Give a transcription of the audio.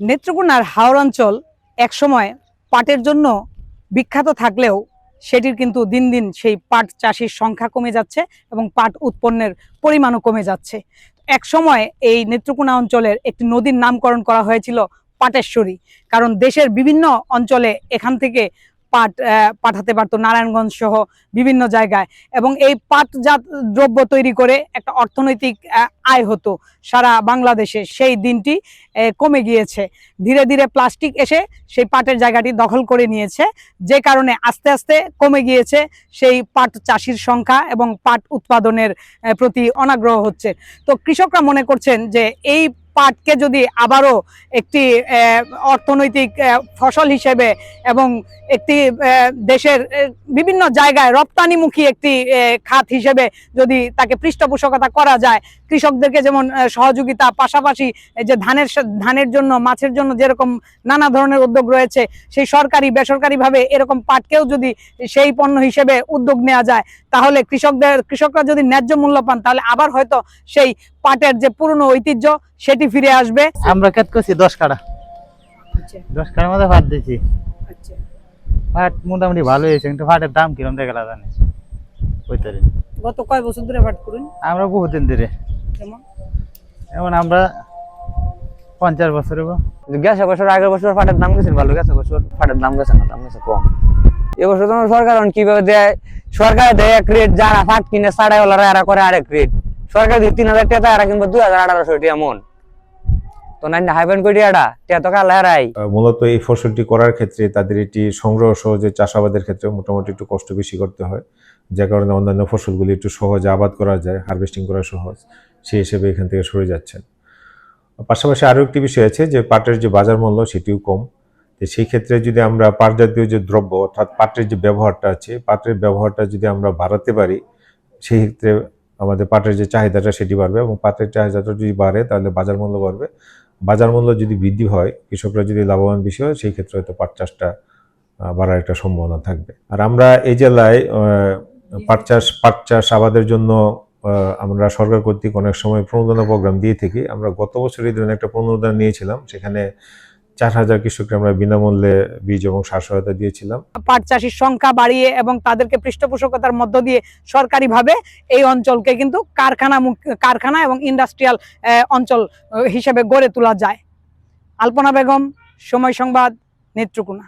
নেত্রকোনার হাওর অঞ্চল একসময় পাটের জন্য বিখ্যাত থাকলেও সেটির কিন্তু দিন দিন সেই পাট চাষির সংখ্যা কমে যাচ্ছে এবং পাট উৎপন্নের পরিমাণও কমে যাচ্ছে। এক সময় এই নেত্রকোনা অঞ্চলের একটি নদীর নামকরণ করা হয়েছিল পাটেশ্বরী, কারণ দেশের বিভিন্ন অঞ্চলে এখান থেকে পাট পাঠাতে পারতো নারায়ণগঞ্জ সহ বিভিন্ন জায়গায়, এবং এই পাটজাত দ্রব্য তৈরি করে একটা অর্থনৈতিক আয় হতো সারা বাংলাদেশে। সেই দিনটি কমে গিয়েছে। ধীরে ধীরে প্লাস্টিক এসে সেই পাটের জায়গাটি দখল করে নিয়েছে, যে কারণে আস্তে আস্তে কমে গিয়েছে সেই পাট চাষির সংখ্যা এবং পাট উৎপাদনের প্রতি অনাগ্রহ হচ্ছে। তো কৃষকরা মনে করছেন যে এই পাটকে যদি আবারও একটি অর্থনৈতিক ফসল হিসেবে এবং একটি দেশের বিভিন্ন জায়গায় রপ্তানিমুখী একটি খাত হিসেবে যদি তাকে পৃষ্ঠপোষকতা করা যায়, কৃষকদেরকে যেমন সহযোগিতা, পাশাপাশি যে ধানের জন্য, মাছের জন্য যেরকম নানা ধরনের উদ্যোগ রয়েছে, সেই সরকারি বেসরকারিভাবে এরকম পাটকেও যদি সেই পণ্য হিসেবে উদ্যোগ নেওয়া যায়, তাহলে কৃষকরা যদি ন্যায্য মূল্য পান, তাহলে আবার হয়তো সেই পাটের যে পুরনো ঐতিহ্য সেটি ফিরে আসবে। আমরা ক্ষেত করছি 10 কাঠা। 10 কাঠার মধ্যে পাট দিয়েছি। পাট মোটামুটি ভালো হয়েছে, কিন্তু পাটের দাম কিরকম দেখা জানি ওইটারে। গত কয় বছর ধরে পাট করুন? আমরা বহুদিন ধরে, এমন আমরা 50 বছর হবো। গেছে বছর, আগের বছর পাটের দাম গেছে ভালো, গেছে বছর পাটের দাম গেছে না, দাম গেছে কম। এবছর তোমার সরকার কিভাবে দেয়, সরকার দেয় এক রেট, যারা পাট কিনে সাড়াইওয়ালারা এরা করে আরেক রেট। সরকার দিয়ে 3000 টাকা, এরা কিনবো 2800 টাকা মন। তো না হাইবেন কই টাকা তো কালাই। মূলত এই ফসলটি করার ক্ষেত্রে তাদের এটি সংগ্রহ সহজে চাষাবাদের ক্ষেত্রে মোটামুটি একটু কষ্ট বেশি করতে হয়, যে কারণে অন্যান্য ফসলগুলি একটু সহজে আবাদ করা যায়, হারভেস্টিং করা সহজ, সেই হিসেবে এখান থেকে সরে যাচ্ছেন। পাশাপাশি আরও একটি বিষয় আছে যে পাটের যে বাজার মূল্য সেটিও কম। তো সেই ক্ষেত্রে যদি আমরা পাট জাতীয় যে দ্রব্য অর্থাৎ পাটের যে ব্যবহারটা আছে, পাটের ব্যবহারটা যদি আমরা বাড়াতে পারি, সেই ক্ষেত্রে আমাদের পাটের যে চাহিদাটা সেটি বাড়বে, এবং পাটের চাহিদাটা যদি বাড়ে তাহলে বাজার মূল্য বাড়বে। বাজার মূল্য যদি বৃদ্ধি হয়, কৃষকরা যদি লাভবান বেশি হয়, সেই ক্ষেত্রে হয়তো পাট চাষটা বাড়ার একটা সম্ভাবনা থাকবে। আর আমরা এই জেলায় পাট চাষ আবাদের জন্য আমরা সরকার কর্তৃক অনেক সময় প্রণোদনা প্রোগ্রাম দিয়ে থাকি। আমরা গত বছর এই ধরনের একটা প্রণোদনা নিয়েছিলাম, সেখানে 4000 কৃষককে আমরা বিনামূল্যে বীজ এবং সার সহায়তা দিয়েছিলাম। পাট চাষির সংখ্যা বাড়িয়ে এবং তাদেরকে পৃষ্ঠপোষকতার মধ্য দিয়ে সরকারিভাবে এই অঞ্চলকে কিন্তু কারখানা এবং ইন্ডাস্ট্রিয়াল অঞ্চল হিসেবে গড়ে তোলা যায়। আলপনা বেগম, সময় সংবাদ, নেত্রকোনা।